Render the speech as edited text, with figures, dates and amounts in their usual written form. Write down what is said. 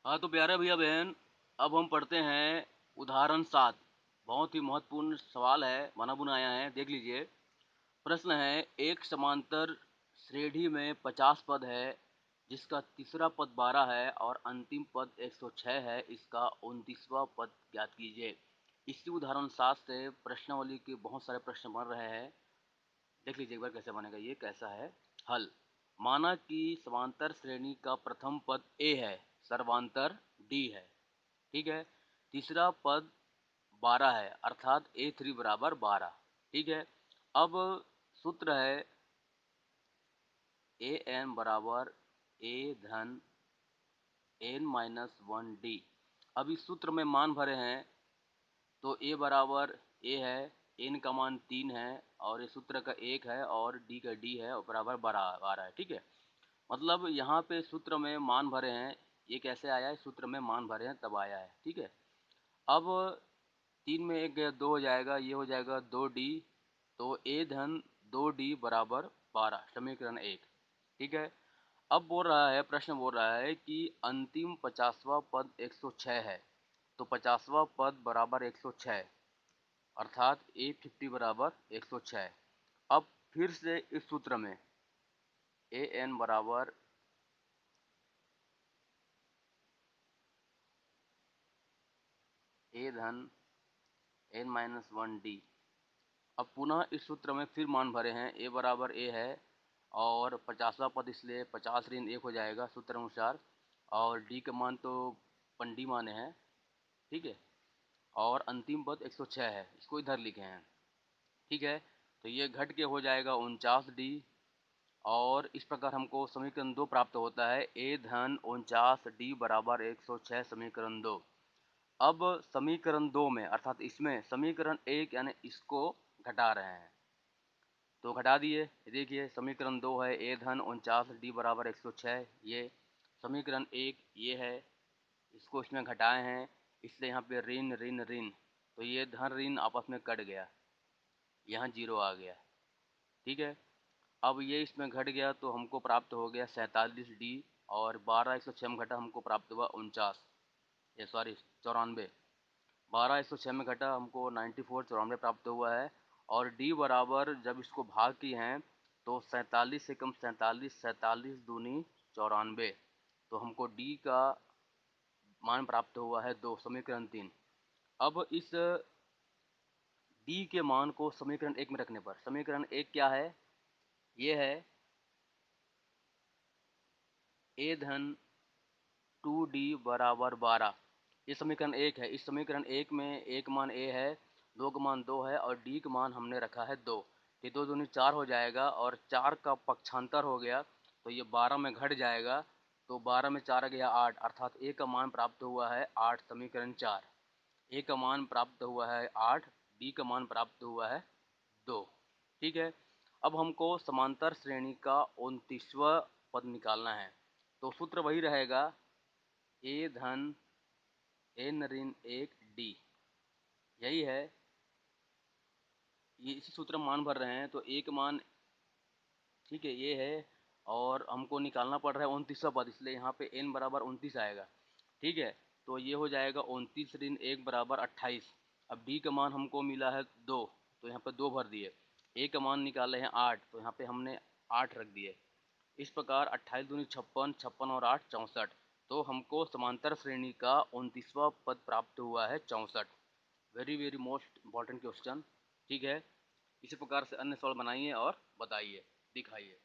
हाँ, तो प्यारे भैया बहन, अब हम पढ़ते हैं उदाहरण 7। बहुत ही महत्वपूर्ण सवाल है, बना-बुनाया है, देख लीजिए। प्रश्न है, एक समांतर श्रेणी में 50 पद है, जिसका तीसरा पद 12 है और अंतिम पद 106 है, इसका 29वां पद ज्ञात कीजिए। इसी उदाहरण 7 से प्रश्नावली के बहुत सारे प्रश्न बन रहे हैं। देख लीजिए एक बार कैसे बनेगा ये, कैसा है हल। माना कि समांतर श्रेणी का प्रथम पद ए है, सर्वांतर डी है, ठीक है। तीसरा पद 12 है, अर्थात A3 बराबर 12, ठीक है। अब सूत्र है ए एन बराबर ए धन एन माइनस 1 डी। अब इस सूत्र में मान भरे हैं तो ए बराबर ए है, एन का मान 3 है और इस सूत्र का 1 है और डी का डी है और बराबर 12 आ रहा है, ठीक है। मतलब यहाँ पे सूत्र में मान भरे हैं, ये कैसे आया है, सूत्र में मान भरे हैं तब आया है, ठीक है। अब 3 में 1 गया 2 हो जाएगा, ये हो जाएगा 2D, तो ए धन 2D बराबर 12, समीकरण 1, ठीक है। अब बोल रहा है, प्रश्न बोल रहा है कि अंतिम 50वां पद 106 है, तो 50वां पद बराबर 106, अर्थात A50 बराबर 106। अब फिर से इस सूत्र में ए एन बराबर ए धन एन माइनस 1 डी। अब पुनः इस सूत्र में फिर मान भरे हैं, ए बराबर ए है और 50वां पद इसलिए 50 ऋण 1 हो जाएगा सूत्र अनुसार, और डी का मान तो पंडी माने हैं, ठीक है। और अंतिम पद 106 है, इसको इधर लिखे हैं, ठीक है। तो ये घट के हो जाएगा 49D, और इस प्रकार हमको समीकरण 2 प्राप्त होता है, ए धन 49D बराबर 106, समीकरण 2। अब समीकरण 2 में, अर्थात इसमें समीकरण 1 यानी इसको घटा रहे हैं, तो घटा दिए। देखिए समीकरण 2 है ए धन 49D बराबर 106, ये समीकरण 1 ये है, इसको इसमें घटाए हैं, इसलिए यहाँ पे ऋण ऋण ऋण, तो ये धन ऋण आपस में कट गया, यहाँ 0 आ गया, ठीक है। अब ये इसमें घट गया तो हमको प्राप्त हो गया 47D, और 12 106 में घटा हमको प्राप्त हुआ 49, ये सॉरी 94। 12 106 में घटा हमको 94 94 प्राप्त हुआ है। और डी बराबर जब इसको भाग किए हैं तो 47 से कम 47, 47 दूनी 94, तो हमको डी का मान प्राप्त हुआ है 2, समीकरण 3। अब इस डी के मान को समीकरण 1 में रखने पर, समीकरण 1 क्या है, ये है ए धन 2D बराबर 12, ये समीकरण 1 है। इस समीकरण 1 में एक मान ए है, 2 का मान 2 है और डी का मान हमने रखा है 2, ये 2 दूनी 4 हो जाएगा और 4 का पक्षांतर हो गया तो ये 12 में घट जाएगा, तो 12 में 4 आ गया 8, अर्थात ए का मान प्राप्त हुआ है 8, समीकरण 4। ए का मान प्राप्त हुआ है 8, डी का मान प्राप्त हुआ है 2, ठीक है। अब हमको समांतर श्रेणी का 29वां पद निकालना है, तो सूत्र वही रहेगा, ए धन एन ऋण 1D, यही है। ये इसी सूत्र में मान भर रहे हैं, तो एक मान, ठीक है, ये है। और हमको निकालना पड़ रहा है 29वां पद, इसलिए यहाँ पे n बराबर 29 आएगा, ठीक है। तो ये हो जाएगा 29 ऋण 1 बराबर 28। अब डी का मान हमको मिला है 2, तो यहाँ पे 2 भर दिए। ए का मान निकाले हैं 8, तो यहाँ पे हमने 8 रख दिए। इस प्रकार 28 दूनी 56, 56 और 8 64, तो हमको समांतर श्रेणी का 29वां पद प्राप्त हुआ है 64। Very very most important question, ठीक है। इसी प्रकार से अन्य सवाल बनाइए और बताइए, दिखाइए।